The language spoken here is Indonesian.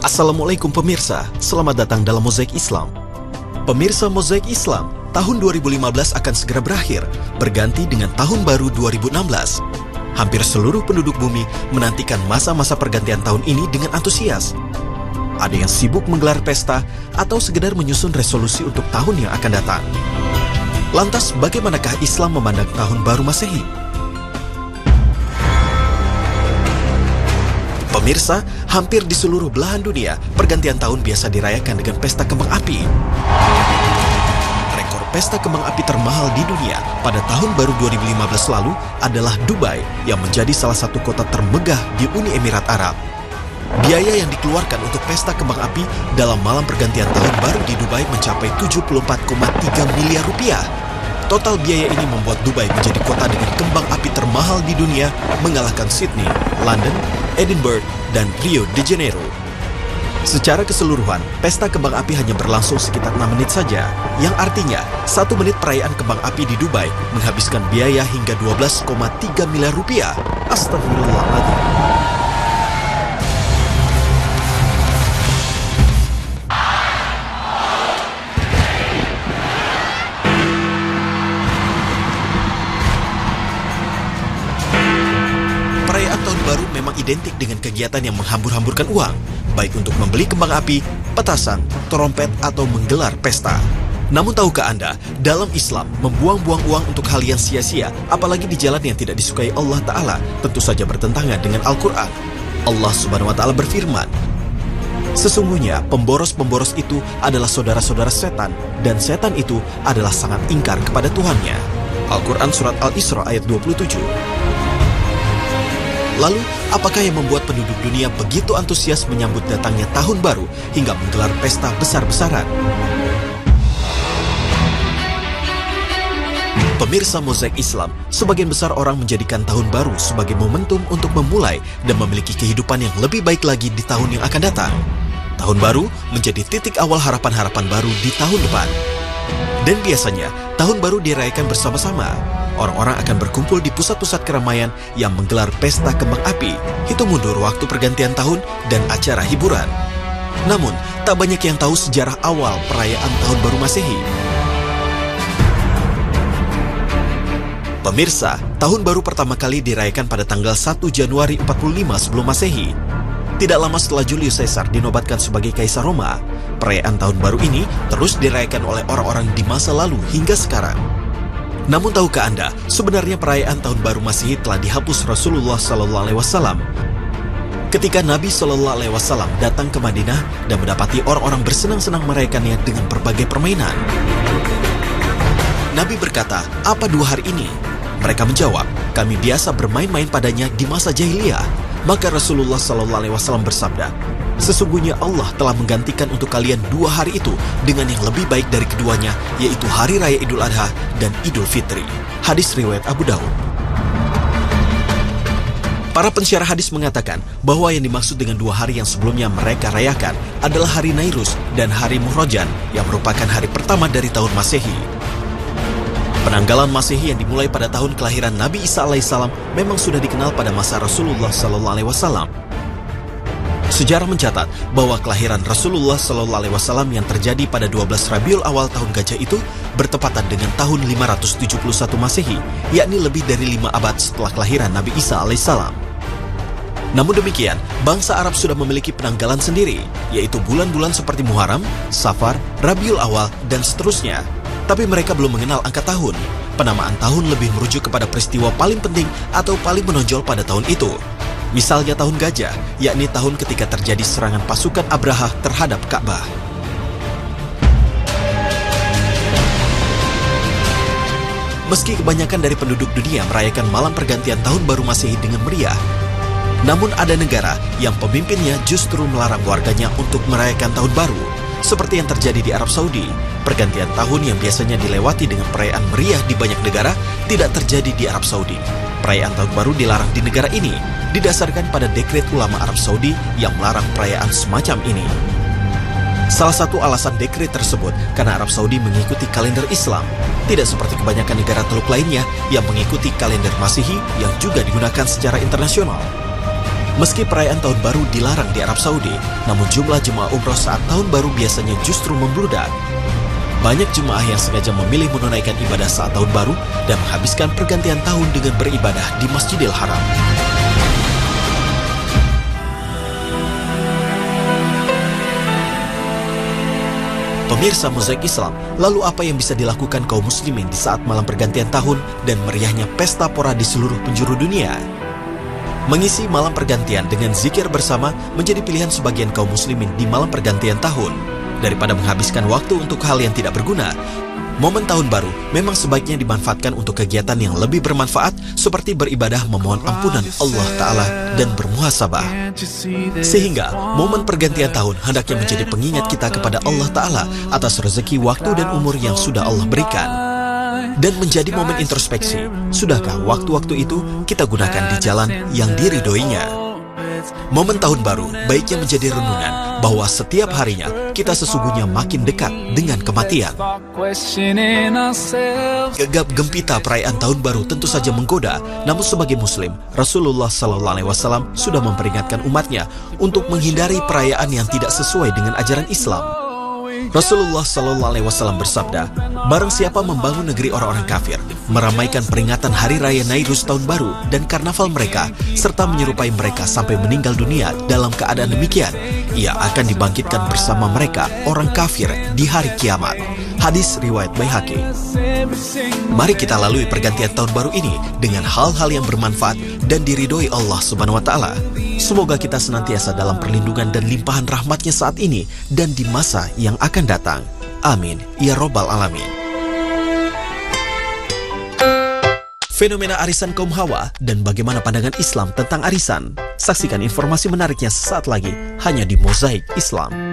Assalamualaikum pemirsa, selamat datang dalam Mozaik Islam. Pemirsa Mozaik Islam, tahun 2015 akan segera berakhir, berganti dengan tahun baru 2016. Hampir seluruh penduduk bumi menantikan masa-masa pergantian tahun ini dengan antusias. Ada yang sibuk menggelar pesta atau sekedar menyusun resolusi untuk tahun yang akan datang. Lantas bagaimanakah Islam memandang tahun baru Masehi? Pemirsa, hampir di seluruh belahan dunia, pergantian tahun biasa dirayakan dengan pesta kembang api. Rekor pesta kembang api termahal di dunia pada tahun baru 2015 lalu adalah Dubai yang menjadi salah satu kota termegah di Uni Emirat Arab. Biaya yang dikeluarkan untuk pesta kembang api dalam malam pergantian tahun baru di Dubai mencapai 74,3 miliar rupiah. Total biaya ini membuat Dubai menjadi kota dengan kembang api termahal di dunia, mengalahkan Sydney, London, Edinburgh, dan Rio de Janeiro. Secara keseluruhan, pesta kembang api hanya berlangsung sekitar 6 menit saja, yang artinya 1 menit perayaan kembang api di Dubai menghabiskan biaya hingga 12,3 miliar rupiah. Astagfirullahaladzim. Baru memang identik dengan kegiatan yang menghambur-hamburkan uang, baik untuk membeli kembang api, petasan, trompet, atau menggelar pesta. Namun tahukah Anda, dalam Islam, membuang-buang uang untuk hal yang sia-sia, apalagi di jalan yang tidak disukai Allah Ta'ala, tentu saja bertentangan dengan Al-Quran. Allah Subhanahu Wa Ta'ala berfirman, sesungguhnya pemboros-pemboros itu adalah saudara-saudara setan, dan setan itu adalah sangat ingkar kepada Tuhannya. Al-Quran Surat Al-Isra ayat 27. Lalu, apakah yang membuat penduduk dunia begitu antusias menyambut datangnya tahun baru hingga menggelar pesta besar-besaran? Pemirsa Mozaik Islam, sebagian besar orang menjadikan tahun baru sebagai momentum untuk memulai dan memiliki kehidupan yang lebih baik lagi di tahun yang akan datang. Tahun baru menjadi titik awal harapan-harapan baru di tahun depan. Dan biasanya, tahun baru dirayakan bersama-sama. Orang-orang akan berkumpul di pusat-pusat keramaian yang menggelar pesta kembang api, hitung mundur waktu pergantian tahun, dan acara hiburan. Namun, tak banyak yang tahu sejarah awal perayaan Tahun Baru Masehi. Pemirsa, Tahun Baru pertama kali dirayakan pada tanggal 1 Januari 45 sebelum Masehi. Tidak lama setelah Julius Caesar dinobatkan sebagai Kaisar Roma, perayaan Tahun Baru ini terus dirayakan oleh orang-orang di masa lalu hingga sekarang. Namun tahukah Anda, sebenarnya perayaan Tahun Baru Masehi telah dihapus Rasulullah SAW. Ketika Nabi SAW datang ke Madinah dan mendapati orang-orang bersenang-senang merayakannya dengan berbagai permainan. Nabi berkata, "Apa 2 hari ini?" Mereka menjawab, "Kami biasa bermain-main padanya di masa jahiliyah." Maka Rasulullah SAW bersabda, "Sesungguhnya Allah telah menggantikan untuk kalian 2 hari itu dengan yang lebih baik dari keduanya, yaitu Hari Raya Idul Adha dan Idul Fitri." Hadis riwayat Abu Daud. Para pensyarah hadis mengatakan bahwa yang dimaksud dengan 2 hari yang sebelumnya mereka rayakan adalah Hari Nairus dan Hari Muhrojan yang merupakan hari pertama dari tahun Masehi. Penanggalan Masehi yang dimulai pada tahun kelahiran Nabi Isa alaihissalam memang sudah dikenal pada masa Rasulullah SAW. Sejarah mencatat bahwa kelahiran Rasulullah SAW yang terjadi pada 12 Rabiul Awal tahun Gajah itu bertepatan dengan tahun 571 Masehi, yakni lebih dari 5 abad setelah kelahiran Nabi Isa alaihissalam. Namun demikian, bangsa Arab sudah memiliki penanggalan sendiri, yaitu bulan-bulan seperti Muharram, Safar, Rabiul Awal, dan seterusnya. Tapi mereka belum mengenal angka tahun. Penamaan tahun lebih merujuk kepada peristiwa paling penting atau paling menonjol pada tahun itu. Misalnya tahun Gajah, yakni tahun ketika terjadi serangan pasukan Abraha terhadap Ka'bah. Meski kebanyakan dari penduduk dunia merayakan malam pergantian Tahun Baru Masehi dengan meriah, namun ada negara yang pemimpinnya justru melarang warganya untuk merayakan Tahun Baru. Seperti yang terjadi di Arab Saudi, pergantian tahun yang biasanya dilewati dengan perayaan meriah di banyak negara tidak terjadi di Arab Saudi. Perayaan Tahun Baru dilarang di negara ini, didasarkan pada dekret ulama Arab Saudi yang melarang perayaan semacam ini. Salah satu alasan dekret tersebut karena Arab Saudi mengikuti kalender Islam, tidak seperti kebanyakan negara Teluk lainnya yang mengikuti kalender Masehi yang juga digunakan secara internasional. Meski perayaan tahun baru dilarang di Arab Saudi, namun jumlah jemaah umroh saat tahun baru biasanya justru membludak. Banyak jemaah yang sengaja memilih menunaikan ibadah saat tahun baru dan menghabiskan pergantian tahun dengan beribadah di Masjidil Haram. Pemirsa Mozaik Islam, lalu apa yang bisa dilakukan kaum muslimin di saat malam pergantian tahun dan meriahnya pesta pora di seluruh penjuru dunia? Mengisi malam pergantian dengan zikir bersama menjadi pilihan sebagian kaum muslimin di malam pergantian tahun. Daripada menghabiskan waktu untuk hal yang tidak berguna, momen tahun baru memang sebaiknya dimanfaatkan untuk kegiatan yang lebih bermanfaat seperti beribadah memohon ampunan Allah Ta'ala dan bermuhasabah. Sehingga momen pergantian tahun hendaknya menjadi pengingat kita kepada Allah Ta'ala atas rezeki, waktu, dan umur yang sudah Allah berikan. Dan menjadi momen introspeksi, sudahkah waktu-waktu itu kita gunakan di jalan yang diridhoinya? Momen tahun baru baiknya menjadi renungan bahwa setiap harinya kita sesungguhnya makin dekat dengan kematian. Gegap gempita perayaan tahun baru tentu saja menggoda, namun sebagai muslim, Rasulullah SAW sudah memperingatkan umatnya untuk menghindari perayaan yang tidak sesuai dengan ajaran Islam. Rasulullah SAW bersabda, barang siapa membangun negeri orang-orang kafir, meramaikan peringatan Hari Raya Nairus tahun baru dan karnaval mereka, serta menyerupai mereka sampai meninggal dunia dalam keadaan demikian, ia akan dibangkitkan bersama mereka, orang kafir, di hari kiamat. Hadis riwayat Baihaqi. Mari kita lalui pergantian tahun baru ini dengan hal-hal yang bermanfaat dan diridhoi Allah Subhanahu wa Ta'ala. Semoga kita senantiasa dalam perlindungan dan limpahan rahmatnya saat ini dan di masa yang akan datang. Amin ya Rabbal Alamin. Fenomena arisan kaum Hawa dan bagaimana pandangan Islam tentang arisan. Saksikan informasi menariknya sesaat lagi hanya di Mozaik Islam.